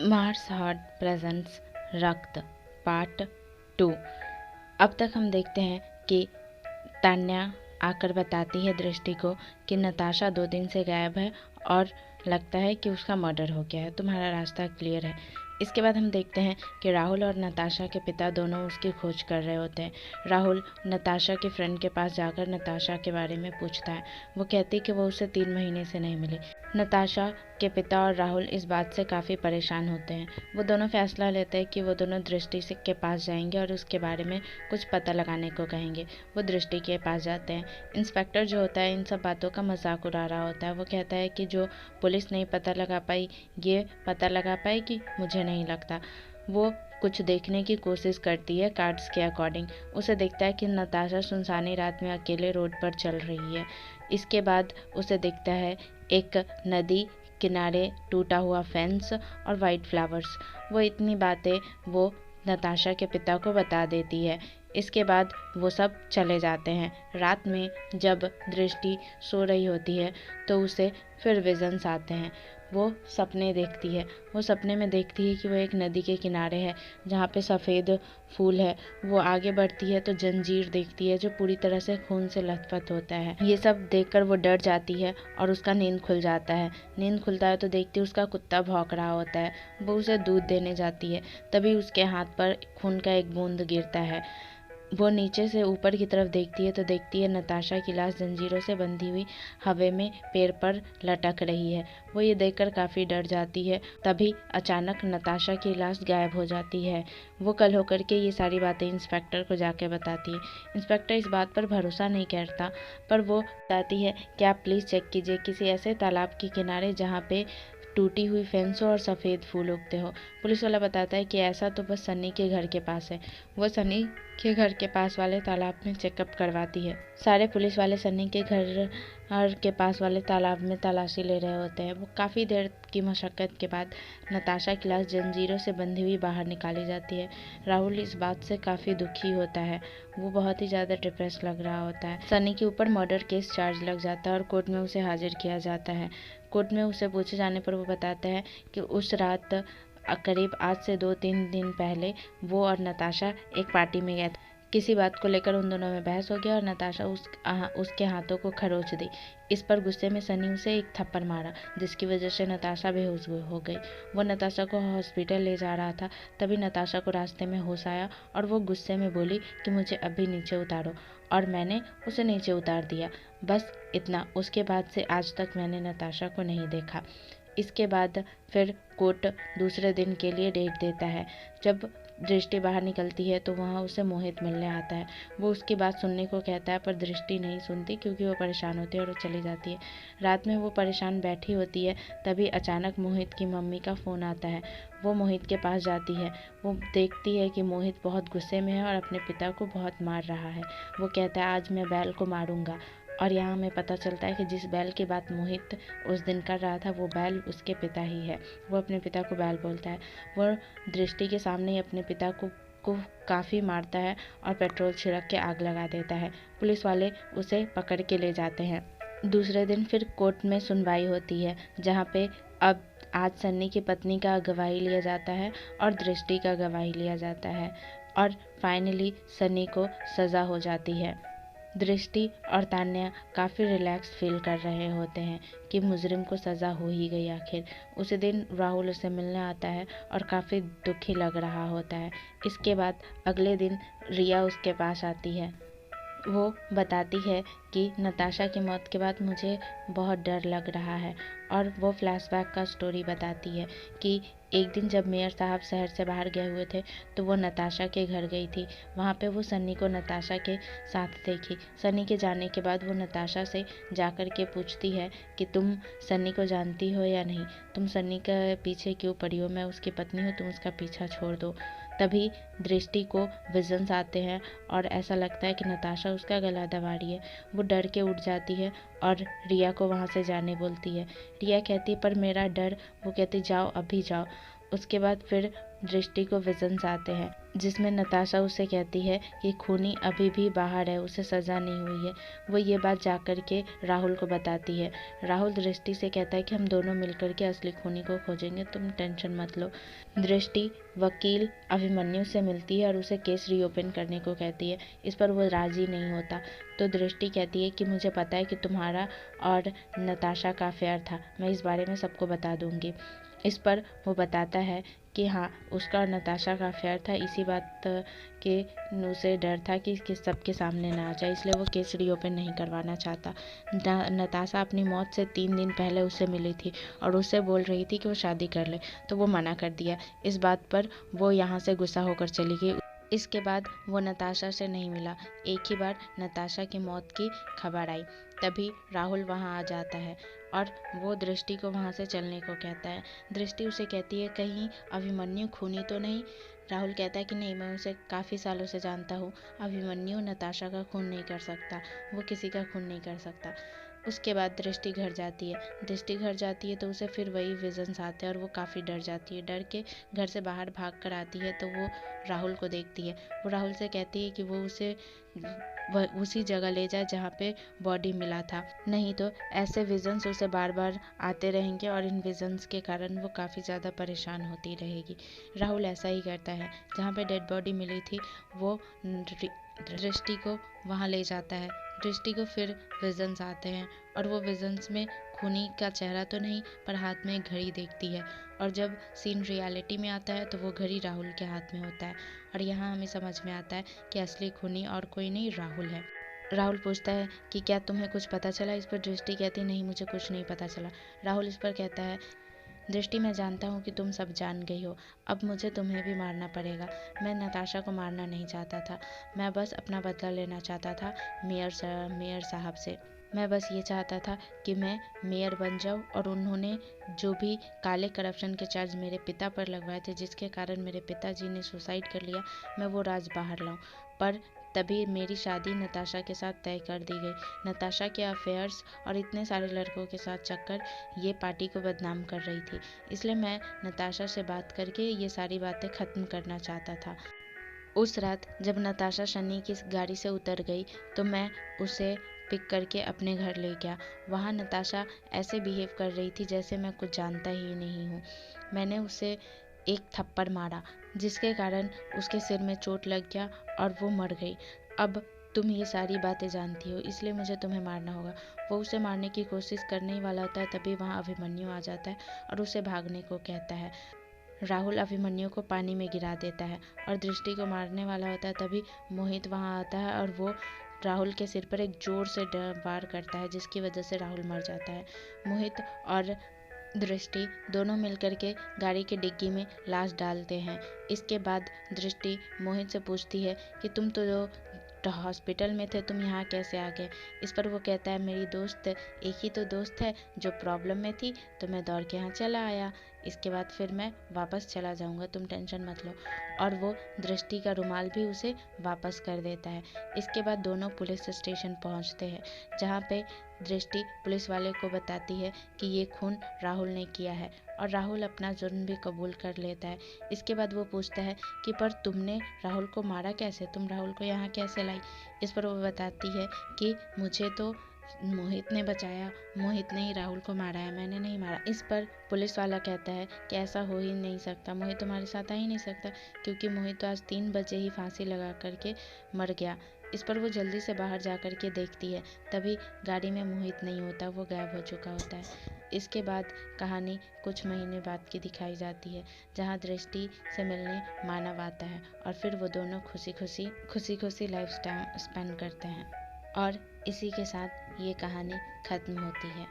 Mars heart presents रक्त part 2। अब तक हम देखते हैं कि तान्या आकर बताती है दृष्टि को कि नताशा 2 दिन से गायब है और लगता है कि उसका मर्डर हो गया है, तुम्हारा रास्ता क्लियर है। इसके बाद हम देखते हैं कि राहुल और नताशा के पिता दोनों उसकी खोज कर रहे होते हैं। राहुल नताशा के फ्रेंड के पास जाकर नताशा के बारे में पूछता है। वो कहती है कि वो उसे 3 महीने से नहीं मिली। नताशा के पिता और राहुल इस बात से काफ़ी परेशान होते हैं। वो दोनों फैसला लेते हैं कि वो दोनों दृष्टि से के पास जाएंगे और उसके बारे में कुछ पता लगाने को कहेंगे। वो दृष्टि के पास जाते हैं। इंस्पेक्टर जो होता है इन सब बातों का मजाक उड़ा रहा होता है। वो कहता है कि जो पुलिस नहीं पता लगा पाई ये पता लगा पाएगी, मुझे नहीं लगता। वो कुछ देखने की कोशिश करती है कार्ड्स के अकॉर्डिंग। उसे दिखता है कि नताशा सुनसानी रात में अकेले रोड पर चल रही है। इसके बाद उसे दिखता है एक नदी किनारे टूटा हुआ फेंस और वाइट फ्लावर्स। वो इतनी बातें वो नताशा के पिता को बता देती है। इसके बाद वो सब चले जाते हैं। रात में जब दृष्टि सो रही होती है तो उसे फिर विजन्स आते हैं। वो सपने देखती है। वो सपने में देखती है कि वो एक नदी के किनारे है जहाँ पे सफ़ेद फूल है। वो आगे बढ़ती है तो जंजीर देखती है जो पूरी तरह से खून से लथपथ होता है। ये सब देखकर वो डर जाती है और उसका नींद खुल जाता है। नींद खुलता है तो देखती है उसका कुत्ता भौंक रहा होता है। वो उसे दूध देने जाती है, तभी उसके हाथ पर खून का एक बूंद गिरता है। वो नीचे से ऊपर की तरफ देखती है तो देखती है नताशा की लाश जंजीरों से बंधी हुई हवा में पेड़ पर लटक रही है। वो ये देखकर काफ़ी डर जाती है। तभी अचानक नताशा की लाश गायब हो जाती है। वो कल होकर के ये सारी बातें इंस्पेक्टर को जाके बताती है। इंस्पेक्टर इस बात पर भरोसा नहीं करता, पर वो बताती है कि आप प्लीज़ चेक कीजिए किसी ऐसे तालाब के किनारे जहाँ पे टूटी हुई फेंस हो और सफ़ेद फूल उगते हो। पुलिस वाला बताता है कि ऐसा तो बस सन्नी के घर के पास है। वो सन्नी के घर के पास वाले तालाब में चेकअप करवाती है। सारे पुलिस वाले सन्नी के घर के पास वाले तालाब में तलाशी ले रहे होते हैं। वो काफ़ी देर की मशक्क़त के बाद नताशा की लाश जंजीरों से बंधी हुई बाहर निकाली जाती है। राहुल इस बात से काफ़ी दुखी होता है। वो बहुत ही ज़्यादा डिप्रेस लग रहा होता है। सन्नी के ऊपर मर्डर केस चार्ज लग जाता है और कोर्ट में उसे हाजिर किया जाता है। कोर्ट में उसे पूछे जाने पर वो बताता है कि उस रात करीब आज से 2-3 दिन पहले वो और नताशा एक पार्टी में गए थे। किसी बात को लेकर उन दोनों में बहस हो गया और नताशा उसके हाथों को खरोच दी। इस पर गुस्से में सनी उसे एक थप्पड़ मारा, जिसकी वजह से नताशा बेहोश हो गई। वो नताशा को हॉस्पिटल ले जा रहा था, तभी नताशा को रास्ते में होश आया और वो गुस्से में बोली कि मुझे अभी नीचे उतारो, और मैंने उसे नीचे उतार दिया। बस इतना। उसके बाद से आज तक मैंने नताशा को नहीं देखा। इसके बाद फिर कोर्ट दूसरे दिन के लिए डेट देता है। जब दृष्टि बाहर निकलती है तो वहाँ उसे मोहित मिलने आता है। वो उसकी बात सुनने को कहता है, पर दृष्टि नहीं सुनती क्योंकि वो परेशान होती है और वो चली जाती है। रात में वो परेशान बैठी होती है, तभी अचानक मोहित की मम्मी का फ़ोन आता है। वो मोहित के पास जाती है। वो देखती है कि मोहित बहुत गुस्से में है और अपने पिता को बहुत मार रहा है। वो कहता है, आज मैं बैल को मारूंगा। और यहाँ हमें पता चलता है कि जिस बैल की बात मोहित उस दिन कर रहा था वो बैल उसके पिता ही है। वो अपने पिता को बैल बोलता है। वो दृष्टि के सामने ही अपने पिता को काफ़ी मारता है और पेट्रोल छिड़क के आग लगा देता है। पुलिस वाले उसे पकड़ के ले जाते हैं। दूसरे दिन फिर कोर्ट में सुनवाई होती है, जहाँ पे अब आज सन्नी की पत्नी का गवाही लिया जाता है और दृष्टि का गवाही लिया जाता है, और फाइनली सन्नी को सज़ा हो जाती है। दृष्टि और तान्या काफ़ी रिलैक्स फील कर रहे होते हैं कि मुजरिम को सज़ा हो ही गई आखिर। उसी दिन राहुल उसे मिलने आता है और काफ़ी दुखी लग रहा होता है। इसके बाद अगले दिन रिया उसके पास आती है। वो बताती है कि नताशा की मौत के बाद मुझे बहुत डर लग रहा है, और वो फ्लैशबैक का स्टोरी बताती है कि एक दिन जब मेयर साहब शहर से बाहर गए हुए थे तो वो नताशा के घर गई थी। वहाँ पे वो सन्नी को नताशा के साथ देखी। सन्नी के जाने के बाद वो नताशा से जाकर के पूछती है कि तुम सन्नी को जानती हो या नहीं, तुम सन्नी के पीछे क्यों पड़ी हो, मैं उसकी पत्नी हूँ, तुम उसका पीछा छोड़ दो। तभी दृष्टि को विजन्स आते हैं और ऐसा लगता है कि नताशा उसका गला दबा रही है। वो डर के उठ जाती है और रिया को वहाँ से जाने बोलती है। रिया कहती है, पर मेरा डर। वो कहती, जाओ अभी जाओ। उसके बाद फिर दृष्टि को विजन्स आते हैं। जिसमें नताशा उससे कहती है कि खूनी अभी भी बाहर है, उसे सज़ा नहीं हुई है। वो ये बात जाकर के राहुल को बताती है। राहुल दृष्टि से कहता है कि हम दोनों मिलकर के असली खूनी को खोजेंगे, तुम टेंशन मत लो। दृष्टि वकील अभिमन्यु से मिलती है और उसे केस रीओपन करने को कहती है। इस पर वो राज़ी नहीं होता। तो दृष्टि कहती है कि मुझे पता है कि तुम्हारा और नताशा का अफेयर था, मैं इस बारे में सबको बता दूंगी। इस पर वो बताता है कि हाँ, उसका और नताशा का अफेयर था, इसी बात के उसे डर था कि सबके सामने ना आ जाए, इसलिए वो केस रीओपन नहीं करवाना चाहता। नताशा अपनी मौत से 3 दिन पहले उससे मिली थी और उससे बोल रही थी कि वो शादी कर ले, तो वो मना कर दिया। इस बात पर वो यहाँ से गुस्सा होकर चली गई। इसके बाद वो नताशा से नहीं मिला। एक ही बार नताशा की मौत की खबर आई, तभी राहुल वहाँ आ जाता है और वो दृष्टि को वहाँ से चलने को कहता है। दृष्टि उसे कहती है कहीं अभिमन्यु खूनी तो नहीं। राहुल कहता है कि नहीं, मैं उसे काफ़ी सालों से जानता हूँ, अभिमन्यु नताशा का खून नहीं कर सकता, वो किसी का खून नहीं कर सकता। उसके बाद दृष्टि घर जाती है। दृष्टि घर जाती है तो उसे फिर वही विजन्स आते हैं और वो काफ़ी डर जाती है। डर के घर से बाहर भाग कर आती है तो वो राहुल को देखती है। वो राहुल से कहती है कि वो उसे उसी जगह ले जाए जहाँ पे बॉडी मिला था, नहीं तो ऐसे विजन्स उसे बार बार आते रहेंगे और इन विजन्स के कारण वो काफ़ी ज़्यादा परेशान होती रहेगी। राहुल ऐसा ही करता है। जहाँ पे डेड बॉडी मिली थी वो दृष्टि को वहाँ ले जाता है। दृष्टि को फिर विजन्स आते हैं और वो विजन्स में खूनी का चेहरा तो नहीं, पर हाथ में एक घड़ी देखती है। और जब सीन रियलिटी में आता है तो वो घड़ी राहुल के हाथ में होता है और यहाँ हमें समझ में आता है कि असली खूनी और कोई नहीं, राहुल है। राहुल पूछता है कि क्या तुम्हें कुछ पता चला? इस पर दृष्टि कहती नहीं, मुझे कुछ नहीं पता चला। राहुल इस पर कहता है, दृष्टि मैं जानता हूँ कि तुम सब जान गई हो, अब मुझे तुम्हें भी मारना पड़ेगा। मैं नताशा को मारना नहीं चाहता था, मैं बस अपना बदला लेना चाहता था मेयर साहब से। मैं बस ये चाहता था कि मैं मेयर बन जाऊँ और उन्होंने जो भी काले करप्शन के चार्ज मेरे पिता पर लगवाए थे, जिसके कारण मेरे पिताजी ने सुसाइड कर लिया, मैं वो राज बाहर लाऊँ। पर तभी मेरी शादी नताशा के साथ तय कर दी गई। नताशा के अफेयर्स और इतने सारे लड़कों के साथ चक्कर ये पार्टी को बदनाम कर रही थी, इसलिए मैं नताशा से बात करके ये सारी बातें ख़त्म करना चाहता था। उस रात जब नताशा शनि की गाड़ी से उतर गई तो मैं उसे पिक करके अपने घर ले गया। वहाँ नताशा ऐसे बिहेव कर रही थी जैसे मैं कुछ जानता ही नहीं हूँ। मैंने उसे एक थप्पड़ मारा जिसके कारण उसके सिर में चोट लग गया और वो मर गई। अब तुम ये सारी बातें जानती हो, इसलिए मुझे तुम्हें मारना होगा। वो उसे मारने की कोशिश करने ही वाला होता है, तभी वहाँ अभिमन्यु आ जाता है और उसे भागने को कहता है। राहुल अभिमन्यु को पानी में गिरा देता है और दृष्टि को मारने वाला होता है, तभी मोहित वहाँ आता है और वो राहुल के सिर पर एक जोर से वार करता है, जिसकी वजह से राहुल मर जाता है। मोहित और दृष्टि दोनों मिलकर के गाड़ी की डिग्गी में लाश डालते हैं। इसके बाद दृष्टि मोहित से पूछती है कि तुम तो हॉस्पिटल में थे, तुम यहाँ कैसे आ गए? इस पर वो कहता है, मेरी दोस्त, एक ही तो दोस्त है जो प्रॉब्लम में थी, तो मैं दौड़ के यहाँ चला आया। इसके बाद फिर मैं वापस चला जाऊँगा, तुम टेंशन मत लो। और वो दृष्टि का रुमाल भी उसे वापस कर देता है। इसके बाद दोनों पुलिस स्टेशन पहुँचते हैं, जहाँ पे दृष्टि पुलिस वाले को बताती है कि ये खून राहुल ने किया है और राहुल अपना जुर्म भी कबूल कर लेता है। इसके बाद वो पूछता है कि पर तुमने राहुल को मारा कैसे, तुम राहुल को यहाँ कैसे लाई? इस पर वो बताती है कि मुझे तो मोहित ने बचाया, मोहित ने ही राहुल को मारा है, मैंने नहीं मारा। इस पर पुलिस वाला कहता है कि ऐसा हो ही नहीं सकता, मोहित तुम्हारे साथ आ ही नहीं सकता, क्योंकि मोहित तो आज 3 बजे ही फांसी लगा करके मर गया। इस पर वो जल्दी से बाहर जा कर के देखती है, तभी गाड़ी में मोहित नहीं होता, वो गायब हो चुका होता है। इसके बाद कहानी कुछ महीने बाद की दिखाई जाती है, जहाँ दृष्टि से मिलने मानव आता है और फिर वो दोनों खुशी खुशी लाइफ स्पेंड करते हैं और इसी के साथ ये कहानी खत्म होती है।